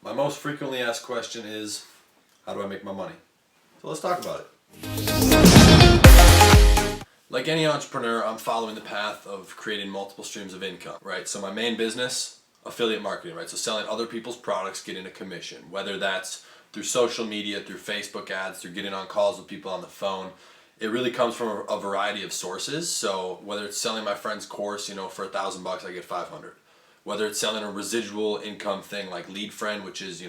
My most frequently asked question is, how do I make my money? So let's talk about it. Like any entrepreneur, I'm following the path of creating multiple streams of income, right? So my main business, affiliate marketing, right? So selling other people's products, getting a commission, whether that's through social media, through Facebook ads, through getting on calls with people on the phone. It really comes from a variety of sources. So whether it's selling my friend's course, for $1,000, I get 500. Whether it's selling a residual income thing like Lead Friend, which is,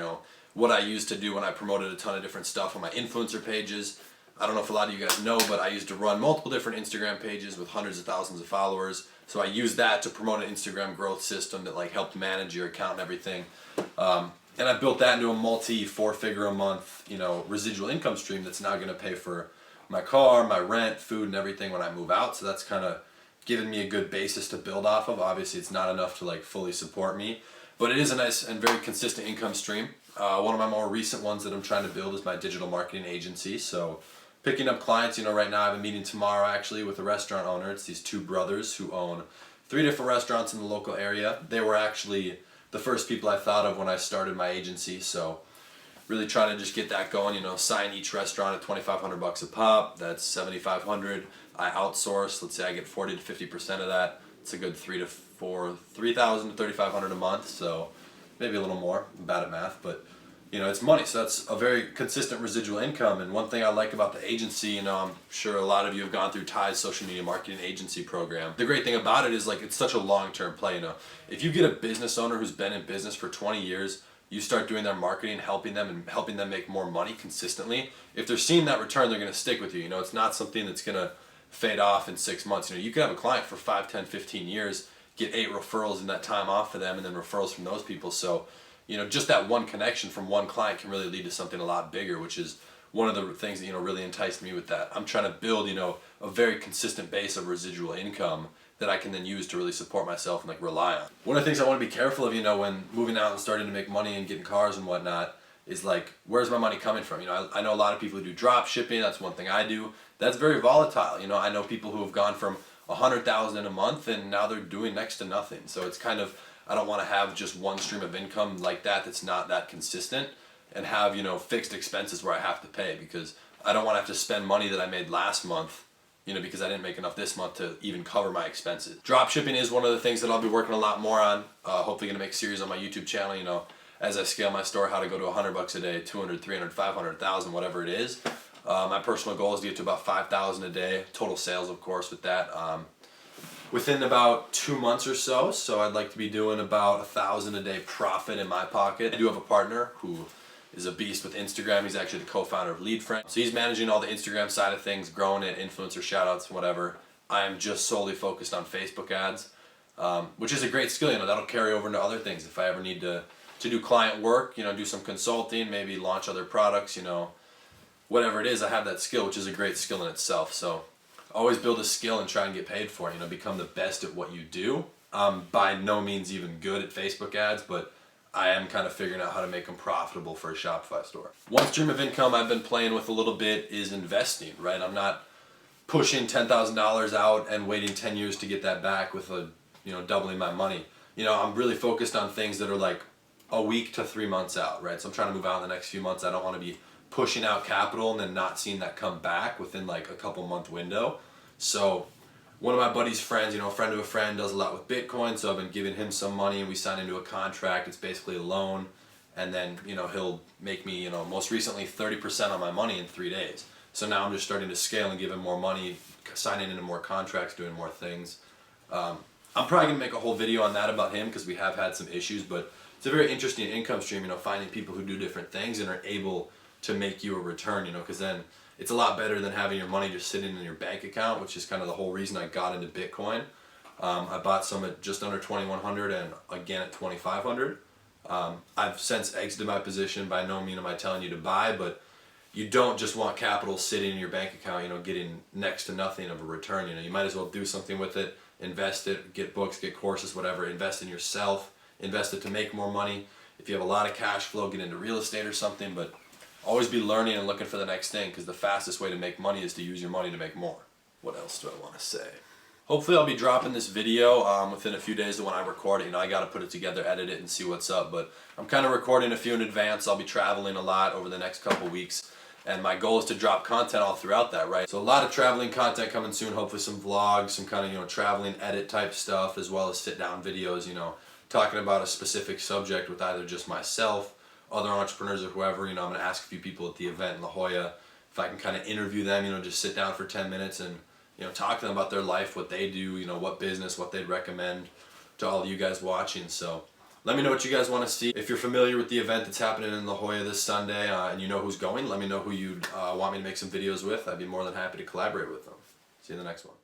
what I used to do when I promoted a ton of different stuff on my influencer pages. I don't know if a lot of you guys know, but I used to run multiple different Instagram pages with hundreds of thousands of followers. So I used that to promote an Instagram growth system that helped manage your account and everything. And I built that into a multi-4-figure a month, residual income stream that's now going to pay for my car, my rent, food, and everything when I move out. So that's kind of given me a good basis to build off of. Obviously, it's not enough to fully support me, but it is a nice and very consistent income stream. One of my more recent ones that I'm trying to build is my digital marketing agency. So picking up clients, right now I have a meeting tomorrow actually with a restaurant owner. It's these two brothers who own 3 different restaurants in the local area. They were actually the first people I thought of when I started my agency. So really trying to just get that going, sign each restaurant at $2,500 a pop. That's $7,500. I outsource. Let's say I get 40 to 50% of that. It's a good $3,000 to $3,500 a month. So maybe a little more. I'm bad at math, but it's money. So that's a very consistent residual income. And one thing I like about the agency, I'm sure a lot of you have gone through Ty's social media marketing agency program. The great thing about it is it's such a long-term play. If you get a business owner who's been in business for 20 years, you start doing their marketing, helping them make more money consistently. If they're seeing that return, they're going to stick with you. It's not something that's going to fade off in 6 months. You could have a client for 5, 10, 15 years, get 8 referrals in that time off of them, and then referrals from those people. So, just that one connection from one client can really lead to something a lot bigger, which is one of the things that, really enticed me with that. I'm trying to build, a very consistent base of residual income that I can then use to really support myself and rely on. One of the things I want to be careful of, when moving out and starting to make money and getting cars and whatnot, is where's my money coming from? I know a lot of people who do drop shipping. That's one thing I do. That's very volatile. I know people who have gone from $100,000 a month and now they're doing next to nothing. So it's kind of, I don't want to have just one stream of income like that that's not that consistent, and have fixed expenses where I have to pay, because I don't want to have to spend money that I made last month because I didn't make enough this month to even cover my expenses. Drop shipping is one of the things that I'll be working a lot more on. Hopefully going to make a series on my YouTube channel, as I scale my store, how to go to $100 a day, 200, 300, 500, 1,000, whatever it is. My personal goal is to get to about 5,000 a day, total sales, of course, with that. Within about 2 months or so. So I'd like to be doing about 1,000 a day profit in my pocket. I do have a partner who is a beast with Instagram. He's actually the co-founder of Lead Friend. So he's managing all the Instagram side of things, growing it, influencer shoutouts, whatever. I am just solely focused on Facebook ads, which is a great skill. That'll carry over into other things. If I ever need to do client work, do some consulting, maybe launch other products, whatever it is, I have that skill, which is a great skill in itself. So always build a skill and try and get paid for it. Become the best at what you do. I'm by no means even good at Facebook ads, but I am kind of figuring out how to make them profitable for a Shopify store. One stream of income I've been playing with a little bit is investing, right? I'm not pushing $10,000 out and waiting 10 years to get that back with doubling my money. I'm really focused on things that are a week to 3 months out, right? So I'm trying to move out in the next few months. I don't want to be pushing out capital and then not seeing that come back within a couple month window. So one of my buddy's friends, a friend of a friend, does a lot with Bitcoin, so I've been giving him some money and we signed into a contract. It's basically a loan, and then he'll make me most recently 30% on my money in 3 days. So now I'm just starting to scale and give him more money, signing into more contracts, doing more things. I'm probably gonna make a whole video on that about him because we have had some issues, but it's a very interesting income stream, finding people who do different things and are able to make you a return, because then it's a lot better than having your money just sitting in your bank account, which is kind of the whole reason I got into Bitcoin. I bought some at just under $2,100 and again at $2,500. I've since exited my position. By no means am I telling you to buy, but you don't just want capital sitting in your bank account, getting next to nothing of a return. You might as well do something with it, invest it, get books, get courses, whatever, invest in yourself, invest it to make more money. If you have a lot of cash flow, get into real estate or something, but always be learning and looking for the next thing, because the fastest way to make money is to use your money to make more. What else do I want to say? Hopefully I'll be dropping this video within a few days of when I record it. You know, I got to put it together, edit it, and see what's up. But I'm kind of recording a few in advance. I'll be traveling a lot over the next couple weeks. And my goal is to drop content all throughout that, right? So a lot of traveling content coming soon, hopefully some vlogs, some kind of, you know, traveling edit type stuff, as well as sit down videos, you know, talking about a specific subject with either just myself, other entrepreneurs, or whoever. You know, I'm going to ask a few people at the event in La Jolla if I can kind of interview them, you know, just sit down for 10 minutes and, you know, talk to them about their life, what they do, you know, what business, what they'd recommend to all of you guys watching. So let me know what you guys want to see. If you're familiar with the event that's happening in La Jolla this Sunday and you know who's going, let me know who you'd want me to make some videos with. I'd be more than happy to collaborate with them. See you in the next one.